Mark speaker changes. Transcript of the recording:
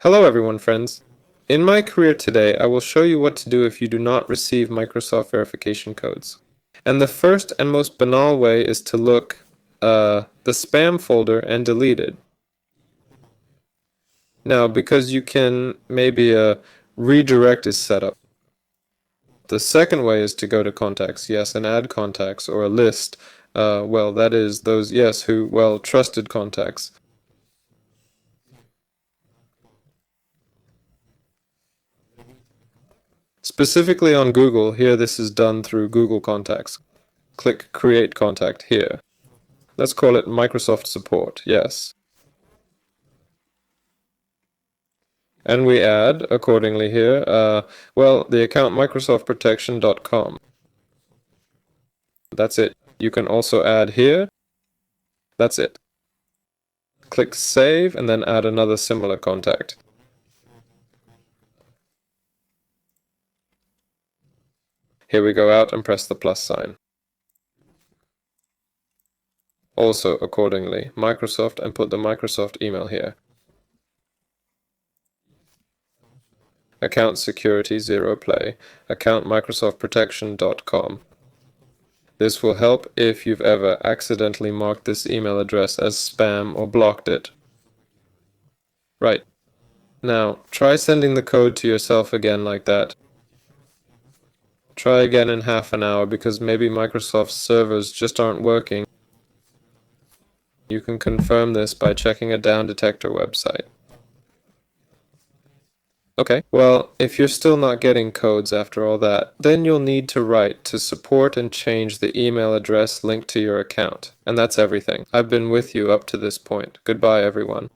Speaker 1: Hello everyone, friends. In my career today, I will show you what to do if you do not receive Microsoft verification codes. And the first and most banal way is to look the spam folder and delete it. Now, because you can maybe a redirect is set up. The second way is to go to contacts, yes, and add contacts or a list. Well, that is those, yes, trusted contacts. Specifically on Google, here this is done through Google Contacts. Click Create Contact here. Let's call it Microsoft Support, yes. And we add, accordingly here, the account microsoftprotection.com. That's it. You can also add here. That's it. Click Save and then add another similar contact. Here we go out and press the plus sign. Also, accordingly, Microsoft, and put the Microsoft email here. Account security 0 play, account microsoftprotection.com. This will help if you've ever accidentally marked this email address as spam or blocked it. Right. Now, try sending the code to yourself again like that. Try again in half an hour because maybe Microsoft's servers just aren't working. You can confirm this by checking a Down Detector website. Okay, well, if you're still not getting codes after all that, then you'll need to write to support and change the email address linked to your account. And that's everything. I've been with you up to this point. Goodbye, everyone.